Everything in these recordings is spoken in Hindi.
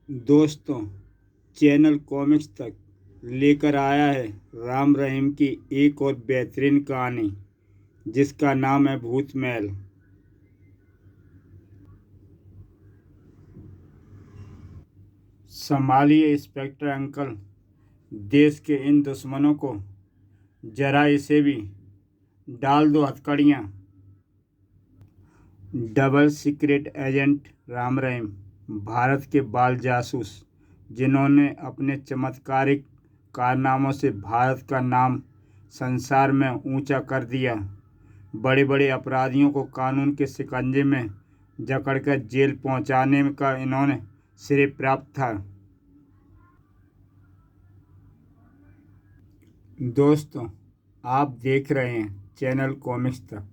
दोस्तों, चैनल कॉमिक्स तक लेकर आया है राम रहीम की एक और बेहतरीन कहानी जिसका नाम है भूत महल। संभालिए इंस्पेक्टर अंकल, देश के इन दुश्मनों को। जरा इसे भी डाल दो हथकड़ियाँ। Double secret agent Ram Rahim, Bharat के बाल जासूस जिन्होंने अपने चमत्कारिक कारनामों से भारत का नाम संसार में ऊंचा कर दिया। बड़े बड़े अपराधियों को कानून के शिकंजे में जकड़कर जेल पहुंचाने का इन्होंने श्रेय प्राप्त था। दोस्तों, आप देख रहे हैं चैनल कॉमिक्स तक।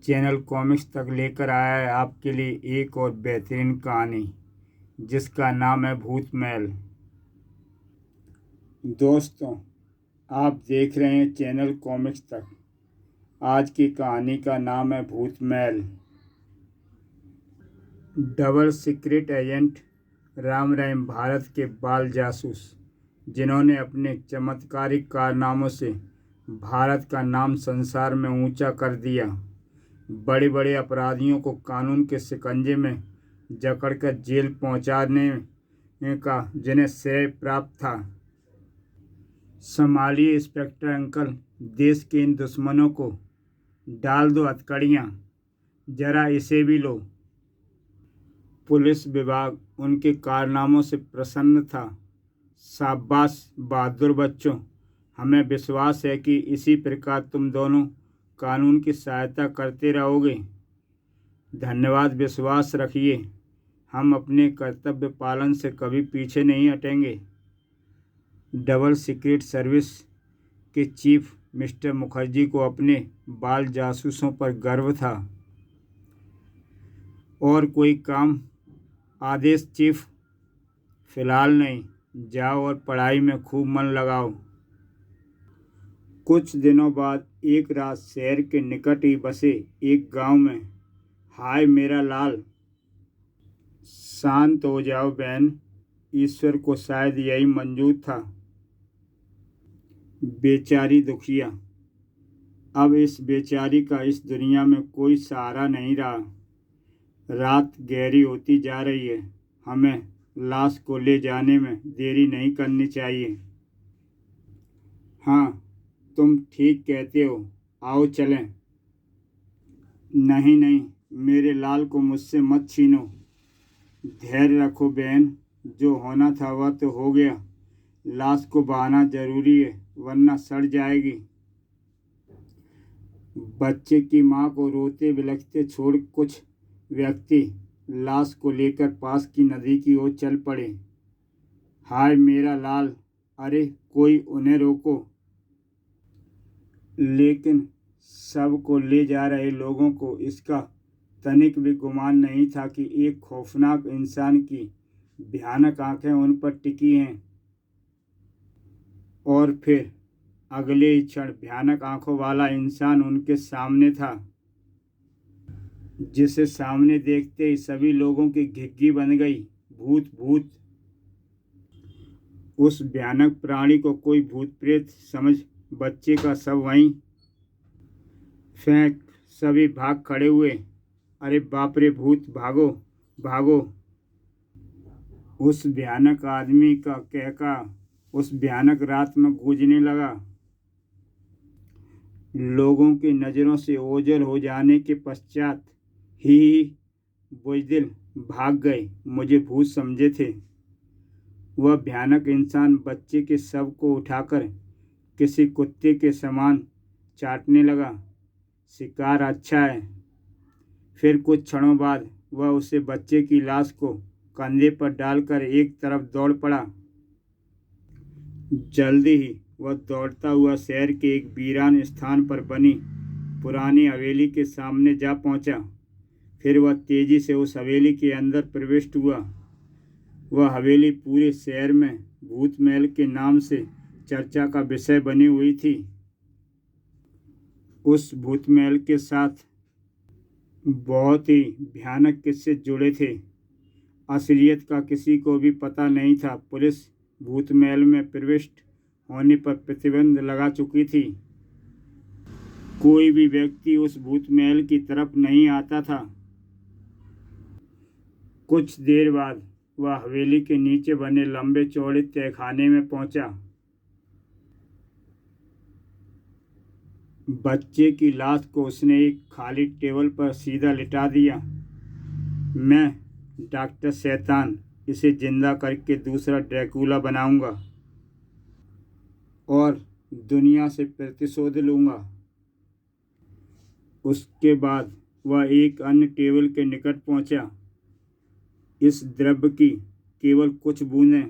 चैनल कॉमिक्स तक लेकर आया है आपके लिए एक और बेहतरीन कहानी जिसका नाम है भूत महल। दोस्तों, आप देख रहे हैं चैनल कॉमिक्स तक। आज की कहानी का नाम है भूत महल। Double secret agent Ram Rahim, Bharat के बाल जासूस जिन्होंने अपने चमत्कारिक कारनामों से भारत का नाम संसार में ऊंचा कर दिया। बड़े बड़े अपराधियों को कानून के शिकंजे में जकड़कर जेल पहुंचाने का जिन्हें श्रेय प्राप्त था। संभालिए इंस्पेक्टर अंकल, देश के इन दुश्मनों को। डाल दो हथकड़ियाँ, जरा इसे भी लो। पुलिस विभाग उनके कारनामों से प्रसन्न था। शाबाश बहादुर बच्चों, हमें विश्वास है कि इसी प्रकार तुम दोनों कानून की सहायता करते रहोगे। धन्यवाद, विश्वास रखिए, हम अपने कर्तव्य पालन से कभी पीछे नहीं हटेंगे। डबल सीक्रेट सर्विस के चीफ मिस्टर मुखर्जी को अपने बाल जासूसों पर गर्व था। और कोई काम? आदेश चीफ। फिलहाल नहीं, जाओ और पढ़ाई में खूब मन लगाओ। कुछ दिनों बाद एक रात शहर के निकट ही बसे एक गांव में, हाय मेरा लाल। शांत हो जाओ बहन, ईश्वर को शायद यही मंजूर था। बेचारी दुखिया, अब इस बेचारी का इस दुनिया में कोई सहारा नहीं रहा। रात गहरी होती जा रही है, हमें लाश को ले जाने में देरी नहीं करनी चाहिए। हाँ, तुम ठीक कहते हो, आओ चलें। नहीं नहीं, मेरे लाल को मुझसे मत छीनो। धैर्य रखो बहन, जो होना था वह तो हो गया। लाश को बहाना जरूरी है वरना सड़ जाएगी। बच्चे की मां को रोते बिलखते छोड़ कुछ व्यक्ति लाश को लेकर पास की नदी की ओर चल पड़े। हाय मेरा लाल, अरे कोई उन्हें रोको। लेकिन सब को ले जा रहे लोगों को इसका तनिक भी गुमान नहीं था कि एक खौफनाक इंसान की भयानक आंखें उन पर टिकी हैं। और फिर अगले ही क्षण भयानक आंखों वाला इंसान उनके सामने था, जिसे सामने देखते ही सभी लोगों की घिघी बन गई। भूत भूत। उस भयानक प्राणी को कोई भूत प्रेत समझ बच्चे का शव वहीं फेंक सभी भाग खड़े हुए। अरे बाप रे भूत, भागो भागो। उस भयानक आदमी का कहका उस भयानक रात में गूंजने लगा। लोगों की नज़रों से ओझल हो जाने के पश्चात ही बुज़दिल भाग गए। मुझे भूत समझे थे। वह भयानक इंसान बच्चे के शव को उठाकर किसी कुत्ते के समान चाटने लगा। शिकार अच्छा है। फिर कुछ क्षणों बाद वह उसे बच्चे की लाश को कंधे पर डालकर एक तरफ दौड़ पड़ा। जल्दी ही वह दौड़ता हुआ शहर के एक वीरान स्थान पर बनी पुरानी हवेली के सामने जा पहुंचा। फिर वह तेजी से उस हवेली के अंदर प्रविष्ट हुआ। वह हवेली पूरे शहर में भूत महल के नाम से चर्चा का विषय बनी हुई थी। उस भूत महल के साथ बहुत ही भयानक किस्से जुड़े थे। असलियत का किसी को भी पता नहीं था। पुलिस भूत महल में प्रविष्ट होने पर प्रतिबंध लगा चुकी थी। कोई भी व्यक्ति उस भूत महल की तरफ नहीं आता था। कुछ देर बाद वह हवेली के नीचे बने लंबे चौड़े तहखाने में पहुंचा। बच्चे की लाश को उसने एक खाली टेबल पर सीधा लिटा दिया। मैं डॉक्टर शैतान इसे जिंदा करके दूसरा ड्रैकुला बनाऊंगा और दुनिया से प्रतिशोध लूंगा। उसके बाद वह एक अन्य टेबल के निकट पहुंचा। इस द्रव्य की केवल कुछ बूंदें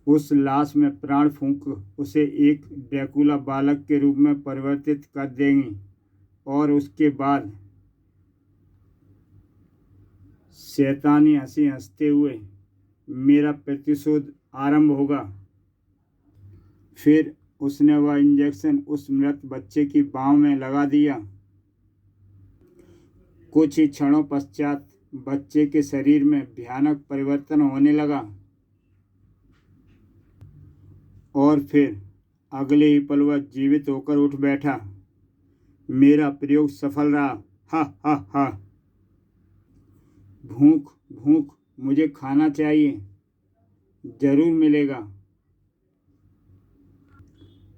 उस लाश में प्राण फूंक उसे एक ड्रैकुला बालक के रूप में परिवर्तित कर देंगी और उसके बाद शैतानी हंसी हंसते हुए मेरा प्रतिशोध आरंभ होगा। फिर उसने वह इंजेक्शन उस मृत बच्चे की बांह में लगा दिया। कुछ ही क्षणों पश्चात बच्चे के शरीर में भयानक परिवर्तन होने लगा और फिर अगले ही पल वह जीवित होकर उठ बैठा। मेरा प्रयोग सफल रहा। हा हा हा। भूख भूख, मुझे खाना चाहिए। जरूर मिलेगा।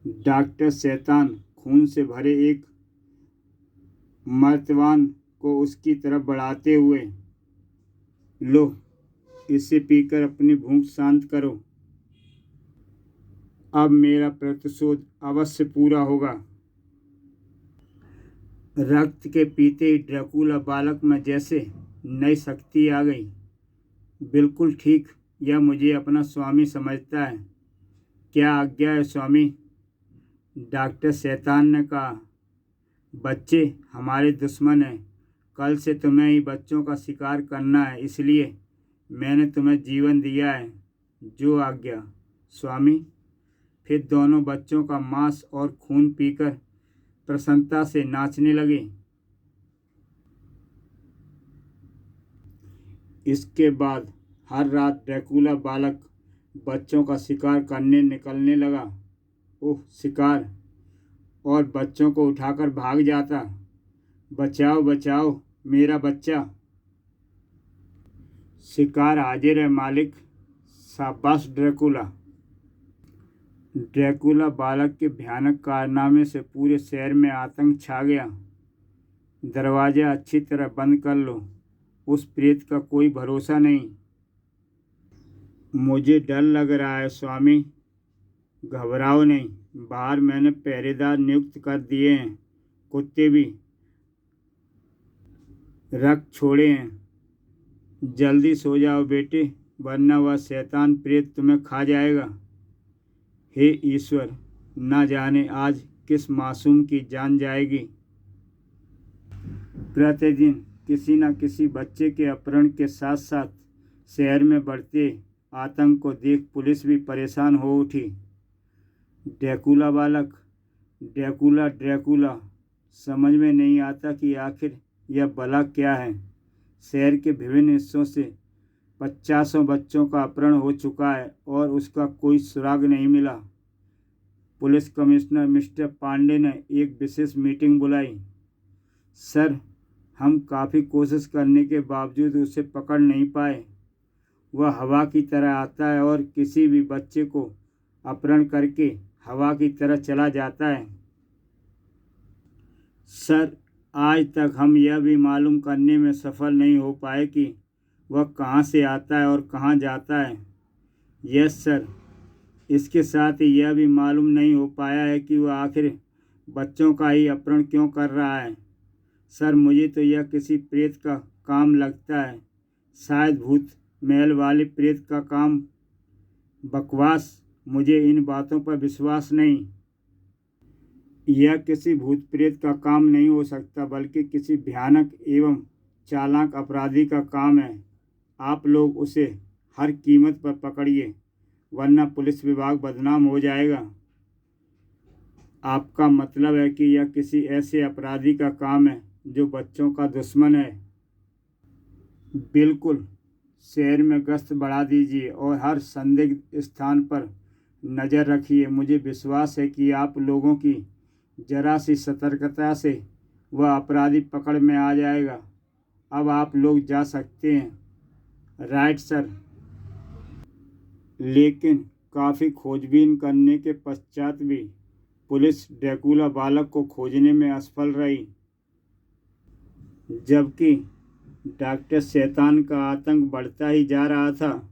डॉक्टर शैतान खून से भरे एक मर्तबान को उसकी तरफ बढ़ाते हुए, लो, इसे पीकर अपनी भूख शांत करो। अब मेरा प्रतिशोध अवश्य पूरा होगा। रक्त के पीते ही ड्रैकुला बालक में जैसे नई शक्ति आ गई। बिल्कुल ठीक, यह मुझे अपना स्वामी समझता है। क्या आज्ञा है स्वामी? डॉक्टर शैतान ने कहा। बच्चे हमारे दुश्मन हैं। कल से तुम्हें ही बच्चों का शिकार करना है, इसलिए मैंने तुम्हें जीवन दिया है। जो आज्ञा स्वामी। फिर दोनों बच्चों का मांस और खून पीकर प्रसन्नता से नाचने लगे। इसके बाद हर रात ड्रैकुला बालक बच्चों का शिकार करने निकलने लगा। ओह शिकार! और बच्चों को उठाकर भाग जाता। बचाओ बचाओ मेरा बच्चा। शिकार हाजिर है मालिक। शाबाश ड्रैकुला। ड्रैकुला बालक के भयानक कारनामे से पूरे शहर में आतंक छा गया। दरवाजा अच्छी तरह बंद कर लो। उस प्रेत का कोई भरोसा नहीं। मुझे डर लग रहा है स्वामी। घबराओ नहीं, बाहर मैंने पहरेदार नियुक्त कर दिए हैं। कुत्ते भी रख छोड़े हैं। जल्दी सो जाओ बेटे, वरना वह शैतान प्रेत तुम्हें खा जाएगा। हे ईश्वर, ना जाने आज किस मासूम की जान जाएगी। प्रतिदिन किसी न किसी बच्चे के अपहरण के साथ साथ शहर में बढ़ते आतंक को देख पुलिस भी परेशान हो उठी। ड्रैकुला बालक, ड्रैकुला ड्रैकुला, समझ में नहीं आता कि आखिर यह भला क्या है। शहर के विभिन्न हिस्सों से 50 बच्चों का अपहरण हो चुका है और उसका कोई सुराग नहीं मिला। पुलिस कमिश्नर मिस्टर पांडे ने एक विशेष मीटिंग बुलाई। सर, हम काफ़ी कोशिश करने के बावजूद उसे पकड़ नहीं पाए। वह हवा की तरह आता है और किसी भी बच्चे को अपहरण करके हवा की तरह चला जाता है। सर, आज तक हम यह भी मालूम करने में सफल नहीं हो पाए कि वह कहाँ से आता है और कहाँ जाता है। यस सर, इसके साथ ही यह भी मालूम नहीं हो पाया है कि वह आखिर बच्चों का ही अपहरण क्यों कर रहा है। सर, मुझे तो यह किसी प्रेत का काम लगता है। शायद भूत महल वाले प्रेत का काम। बकवास, मुझे इन बातों पर विश्वास नहीं। यह किसी भूत प्रेत का काम नहीं हो सकता, बल्कि किसी भयानक एवं चालाक अपराधी का काम है। आप लोग उसे हर कीमत पर पकड़िए, वरना पुलिस विभाग बदनाम हो जाएगा। आपका मतलब है कि यह किसी ऐसे अपराधी का काम है जो बच्चों का दुश्मन है? बिल्कुल, शहर में गश्त बढ़ा दीजिए और हर संदिग्ध स्थान पर नज़र रखिए। मुझे विश्वास है कि आप लोगों की जरा सी सतर्कता से वह अपराधी पकड़ में आ जाएगा। अब आप लोग जा सकते हैं। Right sir. लेकिन काफ़ी खोजबीन करने के पश्चात भी पुलिस ड्रैकुला बालक को खोजने में असफल रही, जबकि डॉक्टर शैतान का आतंक बढ़ता ही जा रहा था।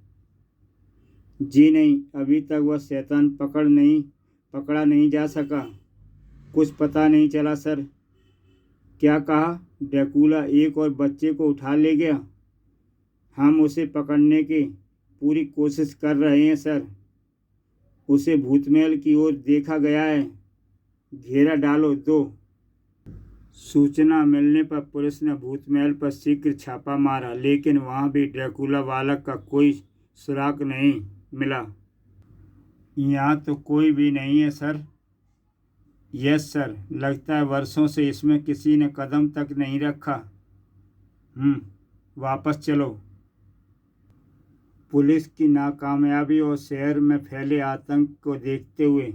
जी नहीं, अभी तक वह शैतान पकड़ा नहीं जा सका। कुछ पता नहीं चला सर। क्या कहा? ड्रैकुला एक और बच्चे को उठा ले गया? हम उसे पकड़ने की पूरी कोशिश कर रहे हैं सर। उसे भूतमहल की ओर देखा गया है। घेरा डालो। दो। सूचना मिलने पर पुलिस ने भूतमहल पर शीघ्र छापा मारा, लेकिन वहां भी ड्रैकुला बालक का कोई सुराग नहीं मिला। यहाँ तो कोई भी नहीं है सर। यस सर, लगता है वर्षों से इसमें किसी ने कदम तक नहीं रखा। वापस चलो। पुलिस की नाकामयाबी और शहर में फैले आतंक को देखते हुए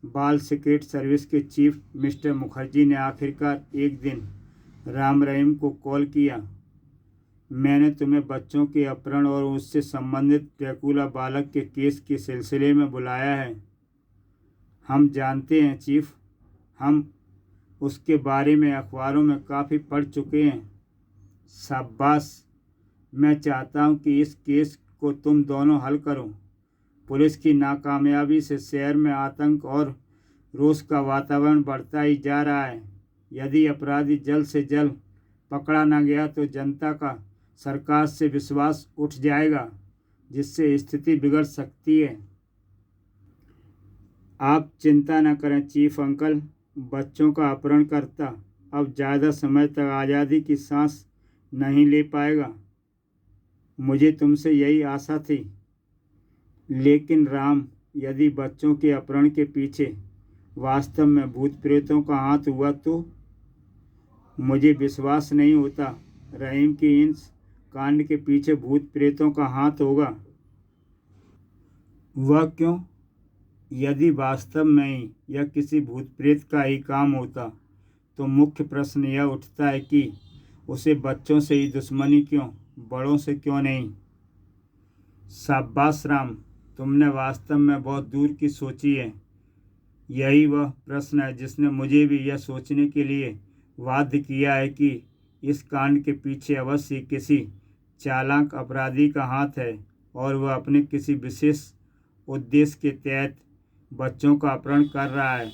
बाल सिक्योरिटी सर्विस के चीफ मिस्टर मुखर्जी ने आखिरकार एक दिन राम रहीम को कॉल किया। मैंने तुम्हें बच्चों के अपहरण और उससे संबंधित ड्रैकुला बालक के केस के सिलसिले में बुलाया है। हम जानते हैं चीफ, हम उसके बारे में अखबारों में काफ़ी पढ़ चुके हैं। शाबाश। मैं चाहता हूं कि इस केस को तुम दोनों हल करो। पुलिस की नाकामयाबी से शहर में आतंक और रोष का वातावरण बढ़ता ही जा रहा है। यदि अपराधी जल्द से जल्द पकड़ा न गया तो जनता का सरकार से विश्वास उठ जाएगा, जिससे स्थिति बिगड़ सकती है। आप चिंता न करें चीफ अंकल। बच्चों का अपहरणकर्ता अब ज़्यादा समय तक आज़ादी की सांस नहीं ले पाएगा। मुझे तुमसे यही आशा थी। लेकिन राम, यदि बच्चों के अपहरण के पीछे वास्तव में भूत प्रेतों का हाथ हुआ तो? मुझे विश्वास नहीं होता रहीम कि इस कांड के पीछे भूत प्रेतों का हाथ होगा। वह क्यों? यदि वास्तव में ही यह किसी भूत प्रेत का ही काम होता तो मुख्य प्रश्न यह उठता है कि उसे बच्चों से ही दुश्मनी क्यों, बड़ों से क्यों नहीं? शाबाश राम, तुमने वास्तव में बहुत दूर की सोची है। यही वह प्रश्न है जिसने मुझे भी यह सोचने के लिए बाध्य किया है कि इस कांड के पीछे अवश्य किसी चालाक अपराधी का हाथ है और वह अपने किसी विशेष उद्देश्य के तहत बच्चों का अपहरण कर रहा है।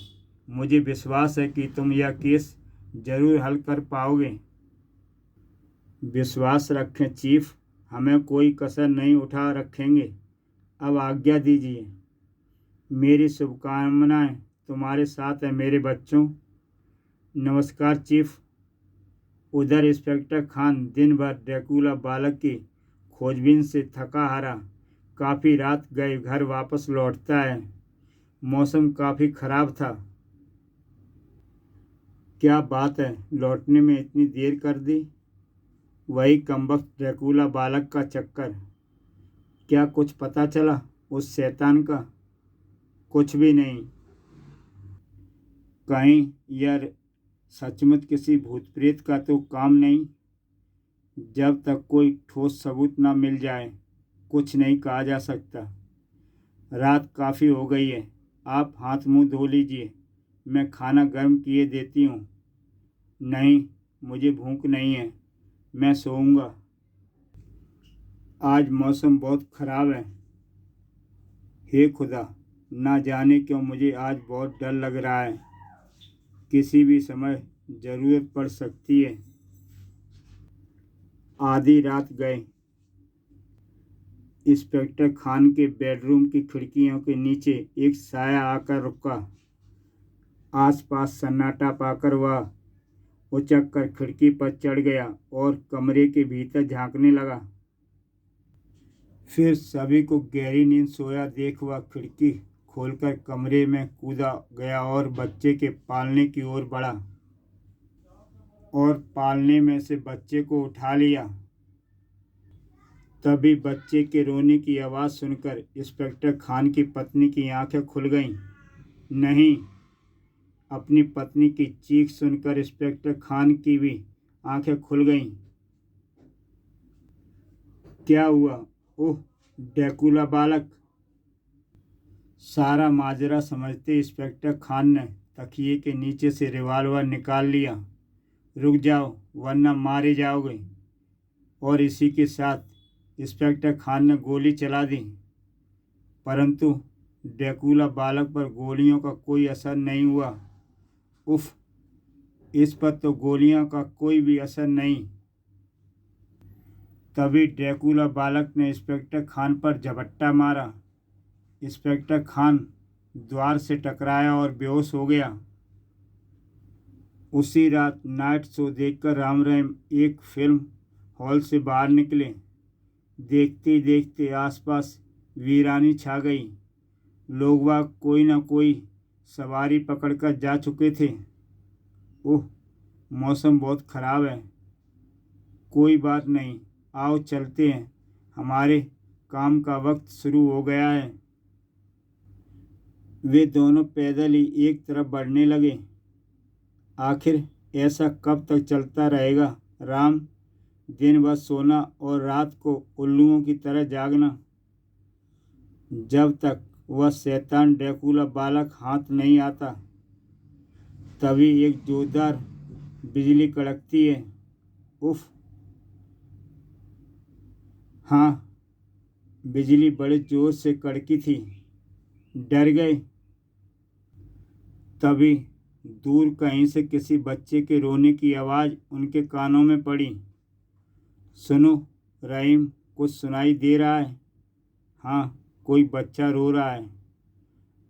मुझे विश्वास है कि तुम यह केस जरूर हल कर पाओगे। विश्वास रखें चीफ, हमें कोई कसर नहीं उठा रखेंगे। अब आज्ञा दीजिए। मेरी शुभकामनाएं तुम्हारे साथ है मेरे बच्चों। नमस्कार चीफ। उधर इंस्पेक्टर खान दिन भर ड्रैकुला बालक की खोजबीन से थका हारा काफ़ी रात गए घर वापस लौटता है। मौसम काफ़ी ख़राब था। क्या बात है, लौटने में इतनी देर कर दी? वही कमबख्त ड्रैकुला बालक का चक्कर। क्या कुछ पता चला उस शैतान का? कुछ भी नहीं। कहीं यह सचमुच किसी भूत प्रेत का तो काम नहीं? जब तक कोई ठोस सबूत न मिल जाए कुछ नहीं कहा जा सकता। रात काफ़ी हो गई है, आप हाथ मुंह धो लीजिए, मैं खाना गर्म किए देती हूँ। नहीं, मुझे भूख नहीं है, मैं सोऊंगा। आज मौसम बहुत ख़राब है। हे खुदा, ना जाने क्यों मुझे आज बहुत डर लग रहा है। किसी भी समय ज़रूरत पड़ सकती है। आधी रात गए। इंस्पेक्टर खान के बेडरूम की खिड़कियों के नीचे एक साया आकर रुका। आसपास सन्नाटा पाकर वह उचक कर खिड़की पर चढ़ गया और कमरे के भीतर झांकने लगा। फिर सभी को गहरी नींद सोया देख वह खिड़की खोलकर कमरे में कूदा गया और बच्चे के पालने की ओर बढ़ा और पालने में से बच्चे को उठा लिया। तभी बच्चे के रोने की आवाज़ सुनकर इंस्पेक्टर खान की पत्नी की आंखें खुल गईं। नहीं, अपनी पत्नी की चीख सुनकर इंस्पेक्टर खान की भी आंखें खुल गईं। क्या हुआ? ओह, ड्रैकुला बालक! सारा माजरा समझते इंस्पेक्टर खान ने तकिए के नीचे से रिवॉल्वर निकाल लिया। रुक जाओ, वरना मारे जाओगे। और इसी के साथ इंस्पेक्टर खान ने गोली चला दी, परंतु ड्रैकुला बालक पर गोलियों का कोई असर नहीं हुआ। उफ, इस पर तो गोलियों का कोई भी असर नहीं। तभी ड्रैकुला बालक ने इंस्पेक्टर खान पर झपट्टा मारा। इंस्पेक्टर खान द्वार से टकराया और बेहोश हो गया। उसी रात नाइट शो देखकर राम रहीम एक फिल्म हॉल से बाहर निकले। देखते देखते आसपास वीरानी छा गई। लोग वाग कोई न कोई सवारी पकड़कर जा चुके थे। ओह, मौसम बहुत ख़राब है। कोई बात नहीं, आओ चलते हैं, हमारे काम का वक्त शुरू हो गया है। वे दोनों पैदल ही एक तरफ बढ़ने लगे। आखिर ऐसा कब तक चलता रहेगा राम? दिन भर सोना और रात को उल्लुओं की तरह जागना, जब तक वह शैतान ड्रैकुला बालक हाथ नहीं आता। तभी एक जोरदार बिजली कड़कती है। उफ! हाँ, बिजली बड़े जोर से कड़की थी। डर गए। तभी दूर कहीं से किसी बच्चे के रोने की आवाज़ उनके कानों में पड़ी। सुनो रहीम, कुछ सुनाई दे रहा है? हाँ, कोई बच्चा रो रहा है।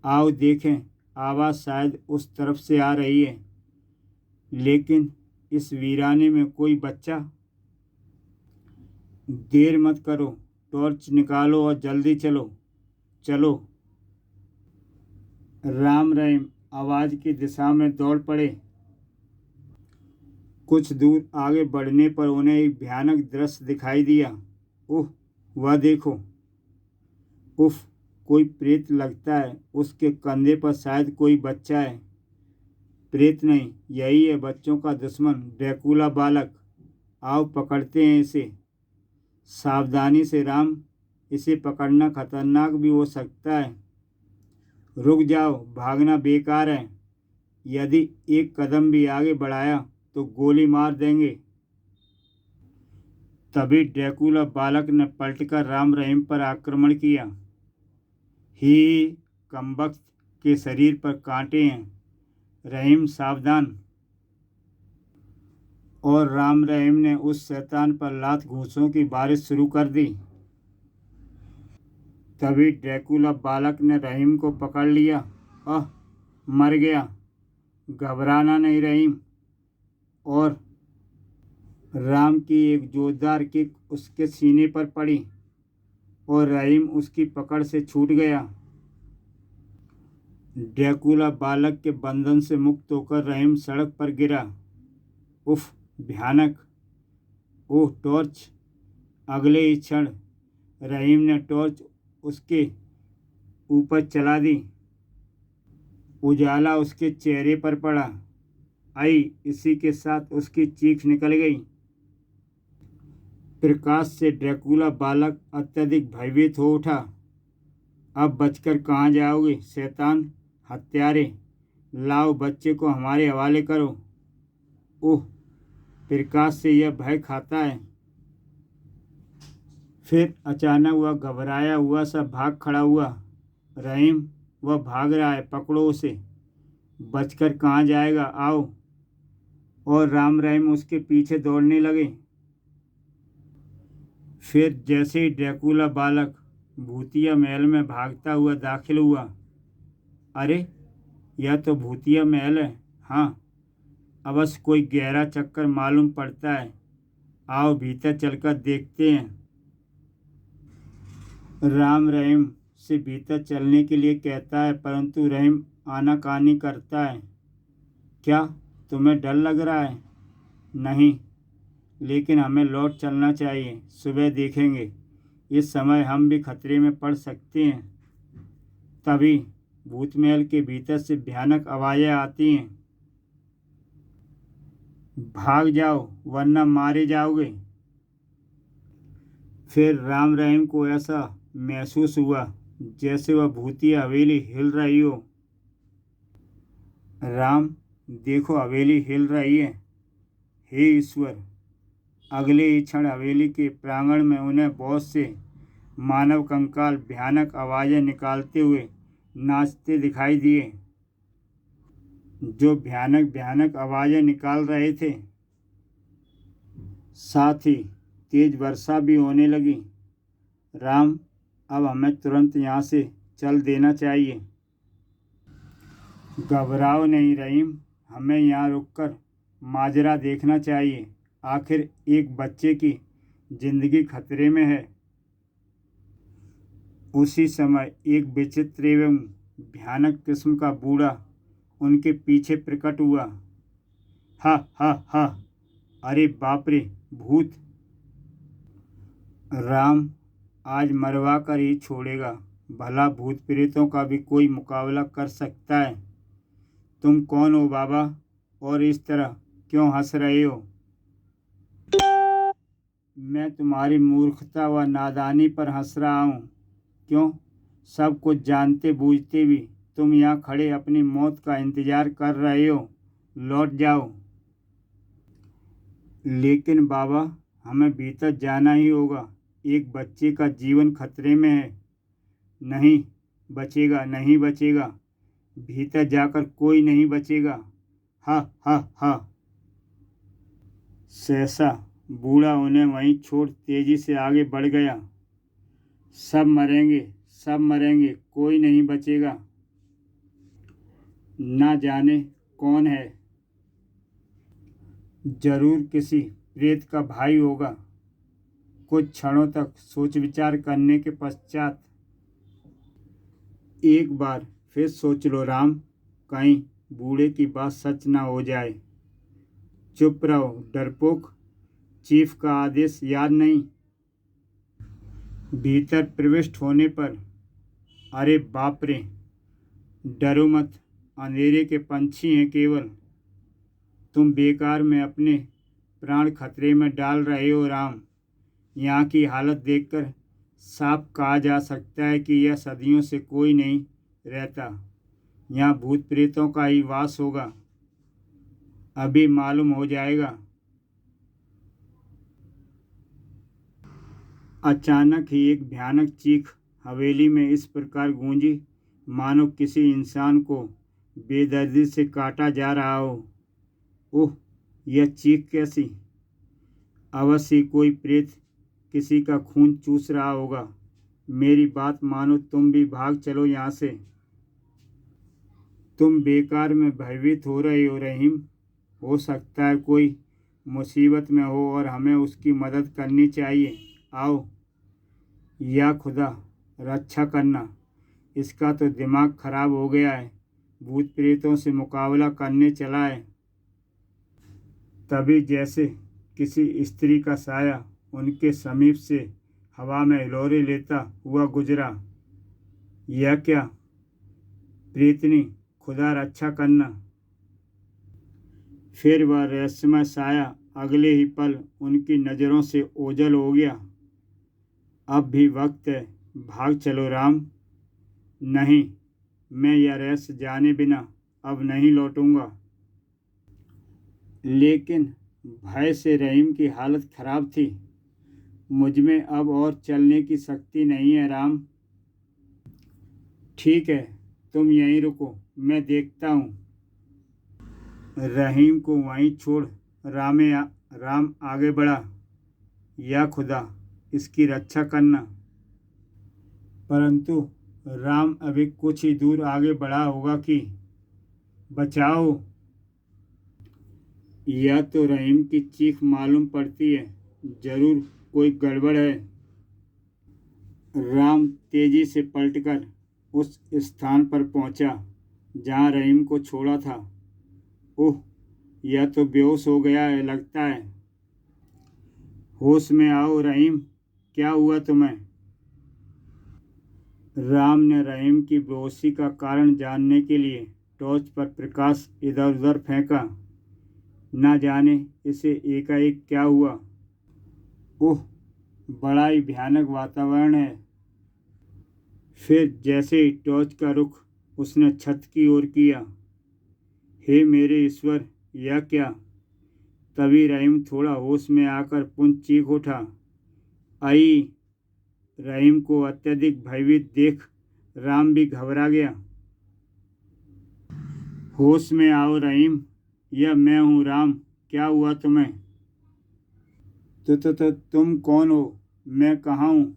आओ देखें, आवाज़ शायद उस तरफ से आ रही है। लेकिन इस वीराने में कोई बच्चा? देर मत करो, टॉर्च निकालो और जल्दी चलो। चलो। राम रहीम आवाज़ की दिशा में दौड़ पड़े। कुछ दूर आगे बढ़ने पर उन्हें एक भयानक दृश्य दिखाई दिया। ओह, वह देखो! उफ, कोई प्रेत लगता है। उसके कंधे पर शायद कोई बच्चा है। प्रेत नहीं, यही है बच्चों का दुश्मन, ड्रैकुला बालक। आओ पकड़ते हैं इसे। सावधानी से राम, इसे पकड़ना खतरनाक भी हो सकता है। रुक जाओ, भागना बेकार है। यदि एक कदम भी आगे बढ़ाया तो गोली मार देंगे। तभी ड्रैकुला बालक ने पलटकर राम रहीम पर आक्रमण किया। ही, कमबख्त के शरीर पर कांटे हैं, रहीम सावधान। और राम रहीम ने उस शैतान पर लात घूंसों की बारिश शुरू कर दी। तभी ड्रैकुला बालक ने रहीम को पकड़ लिया। आह, मर गया। घबराना नहीं रहीम। और राम की एक जोरदार किक उसके सीने पर पड़ी और रहीम उसकी पकड़ से छूट गया। ड्रैकुला बालक के बंधन से मुक्त होकर रहीम सड़क पर गिरा। उफ, भयानक! ओह, टॉर्च! अगले ही क्षण रहीम ने टॉर्च उसके ऊपर चला दी। उजाला उसके चेहरे पर पड़ा। आई, इसी के साथ उसकी चीख निकल गई। प्रकाश से ड्रैकुला बालक अत्यधिक भयभीत हो उठा। अब बचकर कहाँ जाओगे शैतान, हत्यारे! लाओ, बच्चे को हमारे हवाले करो। ओह, प्रकाश से यह भय खाता है। फिर अचानक वह घबराया हुआ सा भाग खड़ा हुआ। रहीम, वह भाग रहा है, पकड़ो उसे। बचकर कहाँ जाएगा, आओ। और राम रहीम उसके पीछे दौड़ने लगे। फिर जैसे ही ड्रैकुला बालक भूतिया महल में भागता हुआ दाखिल हुआ। अरे, यह तो भूतिया महल है। हाँ, अवश्य कोई गहरा चक्कर मालूम पड़ता है। आओ भीतर चलकर देखते हैं। राम रहीम से भीतर चलने के लिए कहता है, परंतु रहीम आनाकानी करता है। क्या तुम्हें डर लग रहा है? नहीं, लेकिन हमें लौट चलना चाहिए, सुबह देखेंगे। इस समय हम भी खतरे में पड़ सकते हैं। तभी भूतमहल के भीतर से भयानक आवाज़ें आती हैं, भाग जाओ वरना मारे जाओगे। फिर राम रहीम को ऐसा महसूस हुआ जैसे वह भूतिया हवेली हिल रही हो। राम, देखो हवेली हिल रही है। हे ईश्वर! अगले ही क्षण हवेली के प्रांगण में उन्हें बहुत से मानव कंकाल भयानक आवाज़ें निकालते हुए नाचते दिखाई दिए। जो भयानक भयानक आवाज़ें निकाल रहे थे, साथ ही तेज वर्षा भी होने लगी। राम, अब हमें तुरंत यहाँ से चल देना चाहिए। घबराओ नहीं रहीम, हमें यहाँ रुककर माजरा देखना चाहिए। आखिर एक बच्चे की जिंदगी खतरे में है। उसी समय एक विचित्र एवं भयानक किस्म का बूढ़ा उनके पीछे प्रकट हुआ। हा हा हा! अरे बाप रे, भूत! राम आज मरवा कर ही छोड़ेगा। भला भूत प्रेतों का भी कोई मुकाबला कर सकता है? तुम कौन हो बाबा, और इस तरह क्यों हंस रहे हो? मैं तुम्हारी मूर्खता व नादानी पर हंस रहा हूँ। क्यों? सब कुछ जानते बूझते भी तुम यहाँ खड़े अपनी मौत का इंतजार कर रहे हो। लौट जाओ। लेकिन बाबा, हमें भीतर जाना ही होगा। एक बच्चे का जीवन खतरे में है। नहीं बचेगा, नहीं बचेगा। भीतर जाकर कोई नहीं बचेगा। हा हा हा! सहसा बूढ़ा उन्हें वहीं छोड़ तेजी से आगे बढ़ गया। सब मरेंगे, सब मरेंगे, कोई नहीं बचेगा। ना जाने कौन है, जरूर किसी प्रेत का भाई होगा। कुछ क्षणों तक सोच विचार करने के पश्चात, एक बार फिर सोच लो राम, कहीं बूढ़े की बात सच ना हो जाए। चुप रहो डरपोक, चीफ का आदेश याद नहीं? भीतर प्रविष्ट होने पर, अरे बाप रे, डरो मत, अंधेरे के पंछी हैं केवल। तुम बेकार में अपने प्राण खतरे में डाल रहे हो राम। यहाँ की हालत देखकर साफ कहा जा सकता है कि यह सदियों से कोई नहीं रहता। यहाँ भूत प्रेतों का ही वास होगा। अभी मालूम हो जाएगा। अचानक ही एक भयानक चीख हवेली में इस प्रकार गूंजी मानो किसी इंसान को बेदर्दी से काटा जा रहा हो। ओह, यह चीख कैसी! अवश्य कोई प्रेत किसी का खून चूस रहा होगा। मेरी बात मानो, तुम भी भाग चलो यहाँ से। तुम बेकार में भयभीत हो रहे हो रहीम। हो सकता है कोई मुसीबत में हो और हमें उसकी मदद करनी चाहिए। आओ। या खुदा, रक्षा करना। इसका तो दिमाग खराब हो गया है। भूत प्रेतों से मुकाबला करने चला है। तभी जैसे किसी स्त्री का साया उनके समीप से हवा में हिलोरे लेता हुआ गुजरा। यह क्या? प्रीतनी, खुदा रक्षा करना। फिर वह रहस्यमय साया अगले ही पल उनकी नज़रों से ओझल हो गया। अब भी वक्त है, भाग चलो राम। नहीं, मैं यह रहस्य जाने बिना अब नहीं लौटूंगा। लेकिन भय से रहीम की हालत खराब थी। मुझ में अब और चलने की शक्ति नहीं है राम। ठीक है, तुम यहीं रुको, मैं देखता हूँ। रहीम को वहीं छोड़ राम आगे बढ़ा। या खुदा, इसकी रक्षा करना। परंतु राम अभी कुछ ही दूर आगे बढ़ा होगा कि बचाओ! यह तो रहीम की चीख मालूम पड़ती है। जरूर कोई गड़बड़ है। राम तेजी से पलटकर उस स्थान पर पहुंचा जहां रहीम को छोड़ा था। ओह, यह तो बेहोश हो गया है लगता है। होश में आओ रहीम, क्या हुआ तुम्हें? राम ने रहीम की बेहोशी का कारण जानने के लिए टॉर्च पर प्रकाश इधर उधर फेंका। ना जाने इसे एकाएक क्या हुआ। ओह, बड़ा ही भयानक वातावरण है। फिर जैसे ही टॉर्च का रुख उसने छत की ओर किया, हे मेरे ईश्वर, यह क्या! तभी रहीम थोड़ा होश में आकर पुनः चीख उठा। आई! रहीम को अत्यधिक भयभीत देख राम भी घबरा गया। होश में आओ रहीम, यह मैं हूँ राम, क्या हुआ तुम्हें? तो तुम कौन हो? मैं कहाँ हूँ?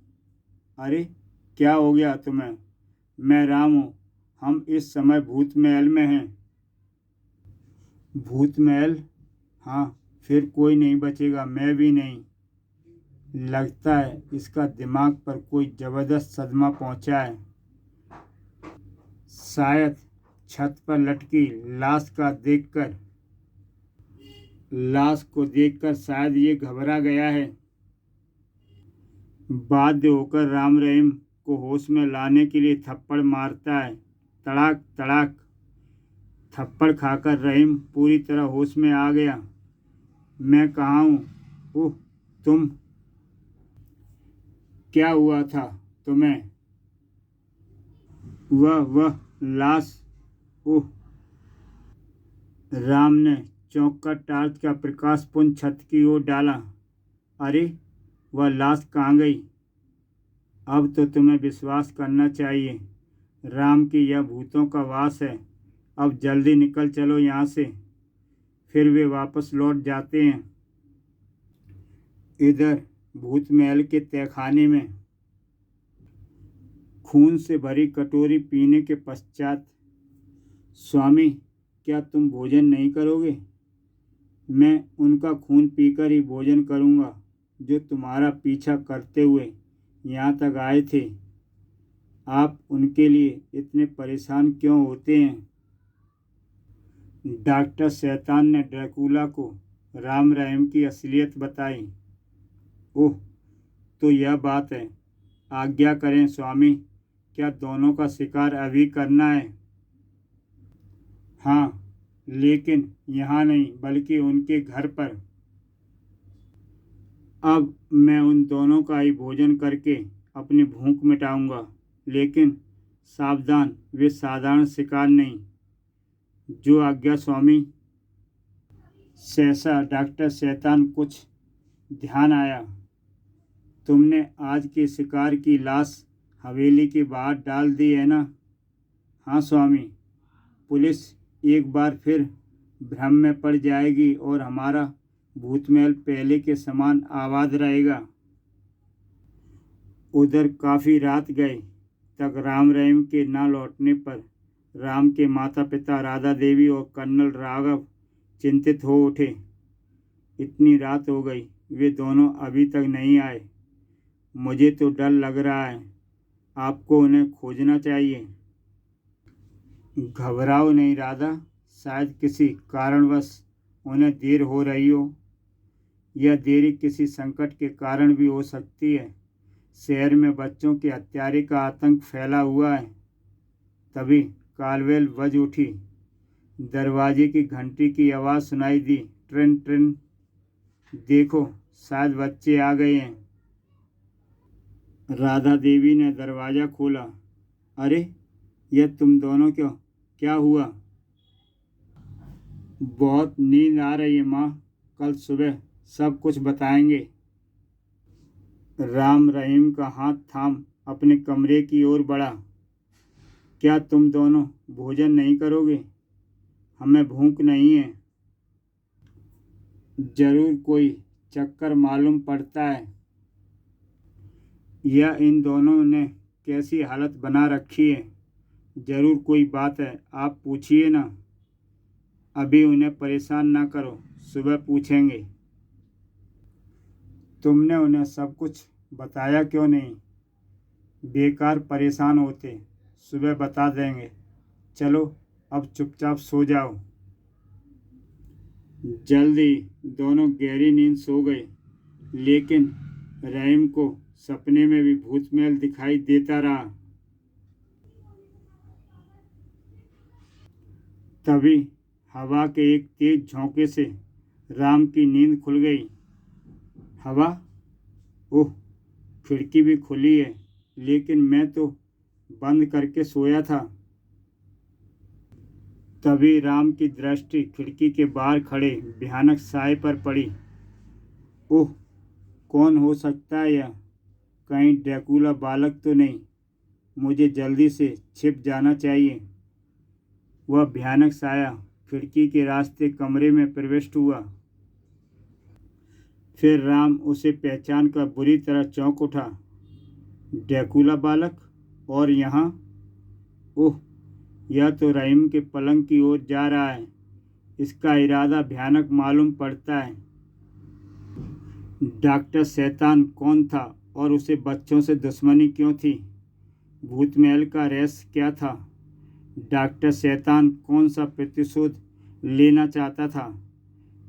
अरे, क्या हो गया तुम्हें? मैं राम हूँ। हम इस समय भूत महल में हैं। भूत महल? हाँ, फिर कोई नहीं बचेगा, मैं भी नहीं। लगता है इसका दिमाग पर कोई जबरदस्त सदमा पहुंचा है। शायद छत पर लटकी लाश को देखकर शायद ये घबरा गया है। बाध्य होकर राम रहीम को होश में लाने के लिए थप्पड़ मारता है। तड़ाक तड़ाक। थप्पड़ खाकर रहीम पूरी तरह होश में आ गया। मैं कहाँ हूँ? ओह, तुम! क्या हुआ था तुम्हें? वह लाश! ओह! राम ने चौंक कर टार्च का प्रकाश पुनः छत की ओर डाला। अरे, वह लाश कहाँ गई? अब तो तुम्हें विश्वास करना चाहिए राम की यह भूतों का वास है। अब जल्दी निकल चलो यहाँ से। फिर वे वापस लौट जाते हैं। इधर भूत महल के तहखाने में खून से भरी कटोरी पीने के पश्चात, स्वामी, क्या तुम भोजन नहीं करोगे? मैं उनका खून पीकर ही भोजन करूँगा जो तुम्हारा पीछा करते हुए यहाँ तक आए थे। आप उनके लिए इतने परेशान क्यों होते हैं? डॉक्टर शैतान ने ड्रैकुला को राम रहीम की असलियत बताई। ओह, तो यह बात है। आज्ञा करें स्वामी, क्या दोनों का शिकार अभी करना है? हाँ, लेकिन यहाँ नहीं बल्कि उनके घर पर। अब मैं उन दोनों का ही भोजन करके अपनी भूख मिटाऊंगा, लेकिन सावधान, वे साधारण शिकार नहीं। जो आज्ञा स्वामी। सहसा डॉक्टर शैतान कुछ ध्यान आया। तुमने आज के शिकार की लाश हवेली के बाहर डाल दी है ना? हाँ स्वामी। पुलिस एक बार फिर भ्रम में पड़ जाएगी और हमारा भूतमहल पहले के समान आबाद रहेगा। उधर काफ़ी रात गए तक राम रहीम के न लौटने पर राम के माता पिता राधा देवी और कर्नल राघव चिंतित हो उठे। इतनी रात हो गई, वे दोनों अभी तक नहीं आए। मुझे तो डर लग रहा है। आपको उन्हें खोजना चाहिए। घबराओ नहीं राधा, शायद किसी कारणवश उन्हें देर हो रही हो। यह देरी किसी संकट के कारण भी हो सकती है। शहर में बच्चों के हत्यारे का आतंक फैला हुआ है। तभी कालवेल बज उठी। दरवाजे की घंटी की आवाज़ सुनाई दी। ट्रिन ट्रिन। देखो, शायद बच्चे आ गए हैं। राधा देवी ने दरवाज़ा खोला। अरे, यह तुम दोनों क्यों? क्या हुआ? बहुत नींद आ रही है माँ, कल सुबह सब कुछ बताएंगे। राम रहीम का हाथ थाम अपने कमरे की ओर बढ़ा। क्या तुम दोनों भोजन नहीं करोगे? हमें भूख नहीं है। जरूर कोई चक्कर मालूम पड़ता है। यह इन दोनों ने कैसी हालत बना रखी है। जरूर कोई बात है, आप पूछिए ना। अभी उन्हें परेशान ना करो, सुबह पूछेंगे। तुमने उन्हें सब कुछ बताया क्यों नहीं? बेकार परेशान होते, सुबह बता देंगे। चलो, अब चुपचाप सो जाओ। जल्दी दोनों गहरी नींद सो गए, लेकिन रहीम को सपने में भी भूतमहल दिखाई देता रहा। तभी हवा के एक तेज झोंके से राम की नींद खुल गई। हवा? ओह, खिड़की भी खुली है, लेकिन मैं तो बंद करके सोया था। तभी राम की दृष्टि खिड़की के बाहर खड़े भयानक साए पर पड़ी। ओह, कौन हो सकता है यह? कहीं ड्रैकुला बालक तो नहीं? मुझे जल्दी से छिप जाना चाहिए। वह भयानक साया खिड़की के रास्ते कमरे में प्रविष्ट हुआ। फिर राम उसे पहचान कर बुरी तरह चौंक उठा। ड्रैकुला बालक? और यहाँ? ओह, यह तो रहीम के पलंग की ओर जा रहा है। इसका इरादा भयानक मालूम पड़ता है। डॉक्टर शैतान कौन था और उसे बच्चों से दुश्मनी क्यों थी? भूतमहल का रहस्य क्या था? डॉक्टर शैतान कौन सा प्रतिशोध लेना चाहता था?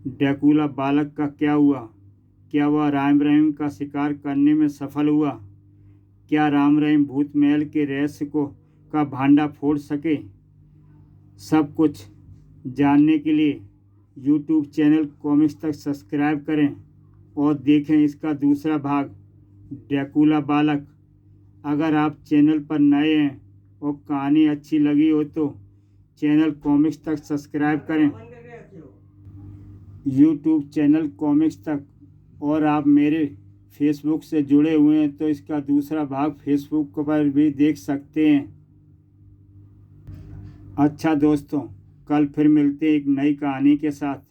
ड्रैकुला बालक का क्या हुआ? क्या वह राम रहीम का शिकार करने में सफल हुआ? क्या राम रहीम भूतमहल के रहस्य का भांडा फोड़ सके? सब कुछ जानने के लिए यूट्यूब चैनल कॉमिक्स तक सब्सक्राइब करें और देखें इसका दूसरा भाग, ड्रैकुला बालक। अगर आप चैनल पर नए हैं और कहानी अच्छी लगी हो तो चैनल कॉमिक्स तक सब्सक्राइब करें, यूट्यूब चैनल कॉमिक्स तक। और आप मेरे फेसबुक से जुड़े हुए हैं तो इसका दूसरा भाग फेसबुक पर भी देख सकते हैं। अच्छा दोस्तों, कल फिर मिलते हैं एक नई कहानी के साथ।